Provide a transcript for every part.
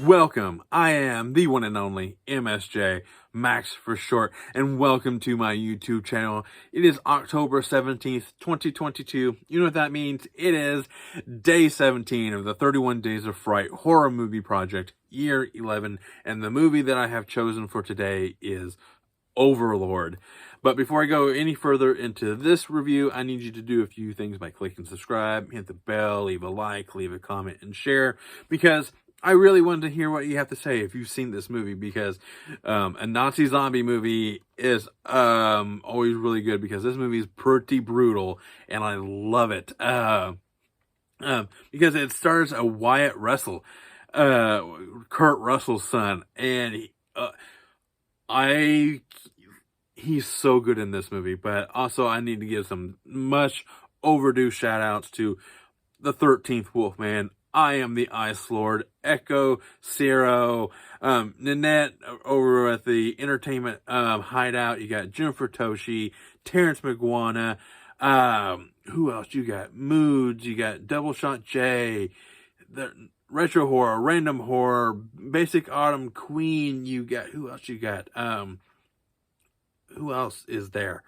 Welcome, I am the one and only MSJ, Max for short, and welcome to my YouTube channel. It is October 17th, 2022. You know what that means? It is day 17 of the 31 Days of Fright horror movie project, year 11, and the movie that I have chosen for today is Overlord. But before I go any further into this review, I need you to do a few things by clicking subscribe, hit the bell, leave a like, leave a comment, and share, because I really wanted to hear what you have to say if you've seen this movie, because a Nazi zombie movie is always really good, because this movie is pretty brutal, and I love it. Because it stars a Wyatt Russell, Kurt Russell's son, and he's so good in this movie. But also I need to give some much overdue shout outs to the 13th Wolfman, I Am the Ice Lord, Echo, Ciro, Nanette over at the Entertainment Hideout. You got Jennifer Toshi, Terrence McGuana, who else you got? Moods, you got Double Shot J, the Retro Horror, Random Horror, Basic Autumn Queen. You got, who else you got? Who else is there?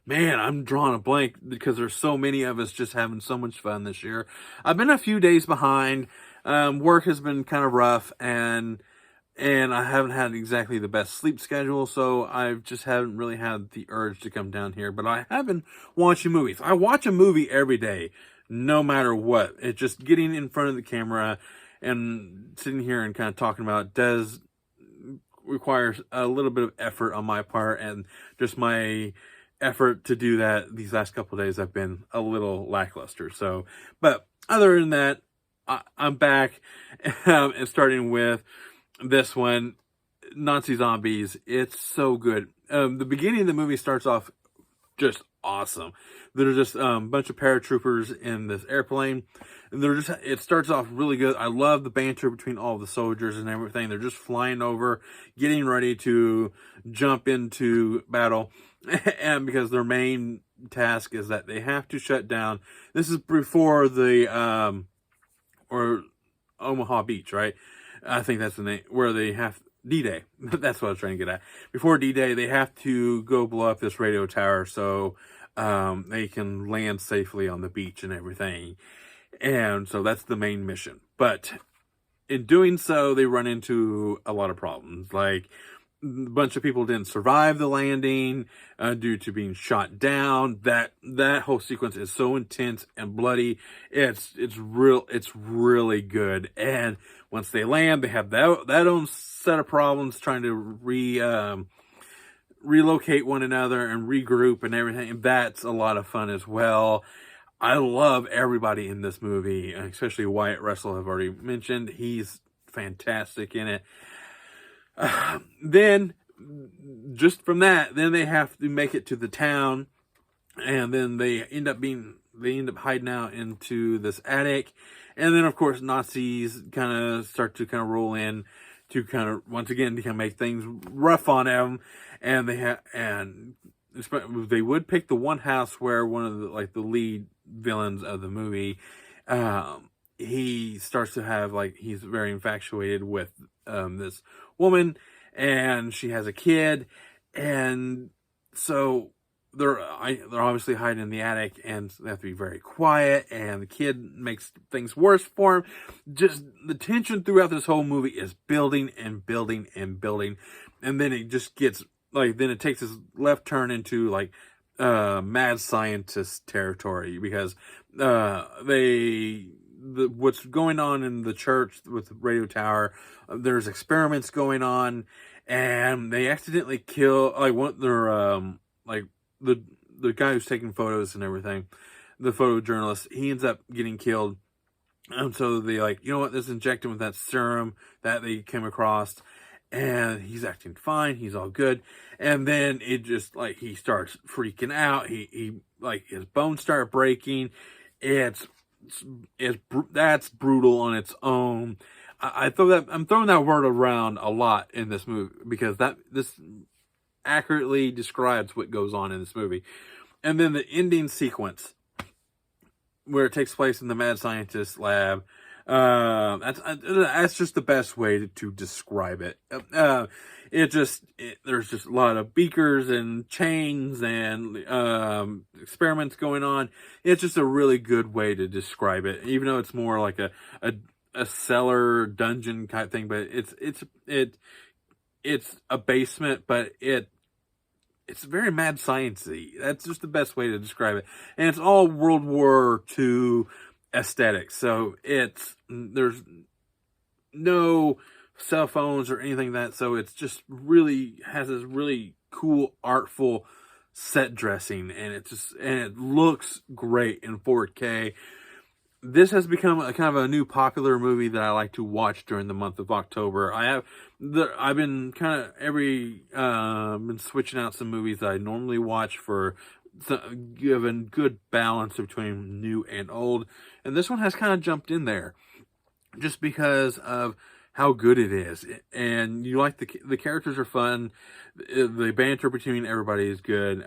Man, I'm drawing a blank because there's so many of us just having so much fun this year. I've been a few days behind. Work has been kind of rough, and I haven't had exactly the best sleep schedule, so I just haven't really had the urge to come down here. But I have been watching movies. I watch a movie every day, no matter what. It's just getting in front of the camera and sitting here and kind of talking about it does require a little bit of effort on my part, and just my effort to do that these last couple of days have been a little lackluster. So, but other than that, I'm back, and starting with this one, Nazi Zombies. It's so good. The beginning of the movie starts off just awesome. There's just a bunch of paratroopers in this airplane. And it starts off really good. I love the banter between all the soldiers and everything. They're just flying over, getting ready to jump into battle. And because their main task is that they have to shut down. This is before the, or Omaha Beach, right? I think that's the name, where they have D-Day. That's what I was trying to get at. Before D-Day, they have to go blow up this radio tower so they can land safely on the beach and everything. And so that's the main mission. But in doing so, they run into a lot of problems. Like, a bunch of people didn't survive the landing due to being shot down. That whole sequence is so intense and bloody. It's really good. And once they land, they have that own set of problems trying to relocate one another and regroup and everything. And that's a lot of fun as well. I love everybody in this movie, especially Wyatt Russell. I've already mentioned. He's fantastic in it. Then, just from that, then they have to make it to the town, and then they end up hiding out into this attic, and then of course Nazis kind of start to roll in to once again to make things rough on them, and they would pick the one house where one of the lead villains of the movie, he starts to have he's very infatuated with this woman, and she has a kid, and so they're obviously hiding in the attic, and they have to be very quiet, and the kid makes things worse for him. Just the tension throughout this whole movie is building and building and building, and then it just gets then it takes this left turn into mad scientist territory, because what's going on in the church with the radio tower, there's experiments going on, and they accidentally kill the guy who's taking photos and everything, the photojournalist. He ends up getting killed, and so they you know what, let's inject him with that serum that they came across, and he's acting fine, he's all good, and then it just he starts freaking out. He his bones start breaking. That's brutal on its own. I'm throwing that word around a lot in this movie, because this accurately describes what goes on in this movie. And then the ending sequence, where it takes place in the mad scientist lab, That's just the best way to describe it. There's just a lot of beakers and chains and experiments going on. It's just a really good way to describe it, even though it's more like a cellar dungeon type thing. But it's a basement, but it's very mad sciencey. That's just the best way to describe it. And it's all World War II aesthetics. So there's no cell phones or anything like that. So it's just really has this really cool, artful set dressing, and it looks great in 4K. This has become a kind of a new popular movie that I like to watch during the month of October. I've been kind of been switching out some movies that I normally watch for given good balance between new and old, and this one has kind of jumped in there just because of how good it is. And you like the characters are fun, the banter between everybody is good.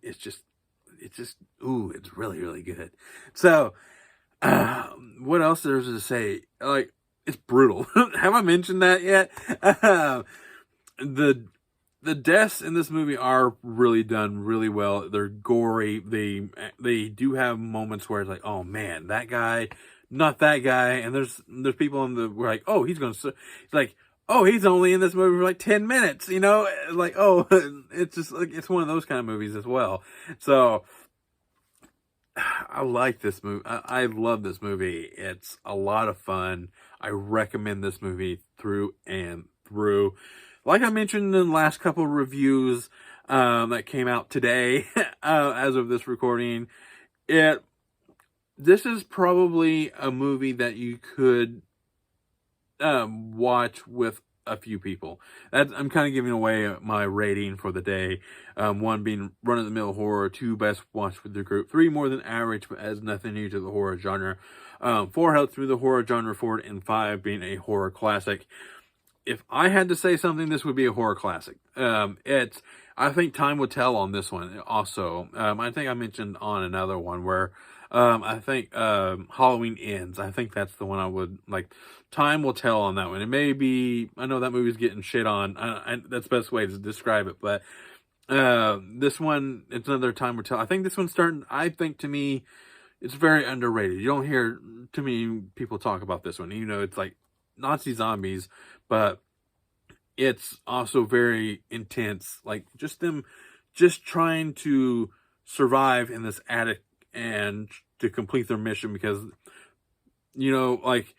It's really, really good. So what else there's to say? Like, it's brutal. Have I mentioned that yet? The deaths in this movie are really done really well. They're gory. They do have moments where it's like, oh man, that guy, not that guy. And there's people we're like, oh, it's like, oh, he's only in this movie for like 10 minutes, like, oh, it's just like, it's one of those kind of movies as well. So I like this movie. I love this movie. It's a lot of fun. I recommend this movie through and through. Like I mentioned in the last couple of reviews that came out today, as of this recording, this is probably a movie that you could watch with a few people. I'm kind of giving away my rating for the day. 1 being run-of-the-mill horror, 2 best watched with the group, 3 more than average but adds nothing new to the horror genre, 4 helped through the horror genre forward, and 5 being a horror classic. If I had to say something, this would be a horror classic. I think time will tell on this one also. I think I mentioned on another one where I think Halloween Ends. I think that's the one I would like. Time will tell on that one. It may be, I know that movie's getting shit on. That's the best way to describe it. But this one, it's another time will tell. I think this one's starting, I think to me, it's very underrated. You don't hear too many people talk about this one. It's like Nazi zombies, but it's also very intense. Like just them just trying to survive in this attic and to complete their mission because, like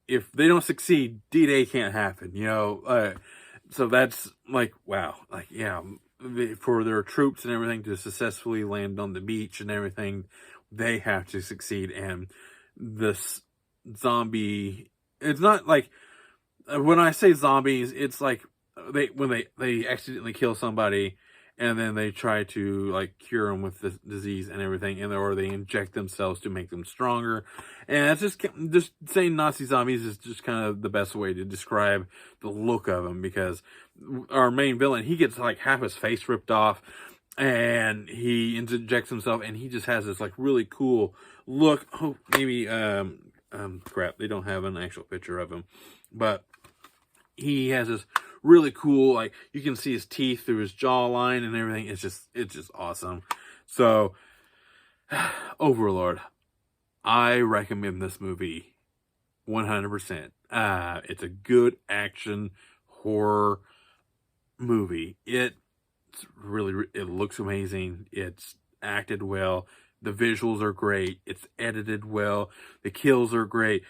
if they don't succeed, D-Day can't happen, so that's like, wow. Like, yeah, for their troops and everything to successfully land on the beach and everything, they have to succeed. And this zombie, it's not like, when I say zombies, it's like when they accidentally kill somebody and then they try to like cure them with this disease and everything, or they inject themselves to make them stronger. And it's just saying Nazi zombies is just kind of the best way to describe the look of them, because our main villain, he gets like half his face ripped off and he injects himself and he just has this like really cool look. Oh, maybe crap, they don't have an actual picture of him, but he has this really cool, like you can see his teeth through his jawline and everything. It's just awesome. So Overlord, I recommend this movie 100%. It's a good action horror movie. It looks amazing. It's acted well. The visuals are great. It's edited well. The kills are great.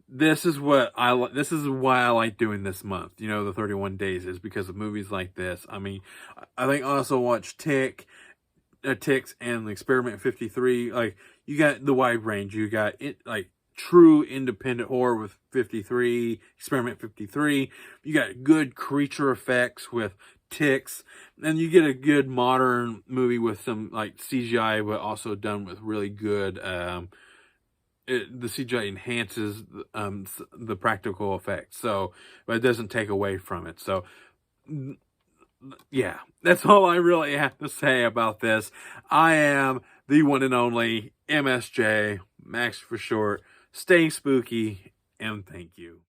This is why I like doing this month, the 31 days, is because of movies like this. I mean, I think I also watched Ticks and Experiment 53. Like, you got the wide range. You got it, like true independent horror with 53, Experiment 53. You got good creature effects with Ticks, and you get a good modern movie with some like CGI, but also done with really good. The CGI enhances the practical effects, but it doesn't take away from it. So, yeah, that's all I really have to say about this. I am the one and only MSJ, Max for short, Stay spooky, and thank you.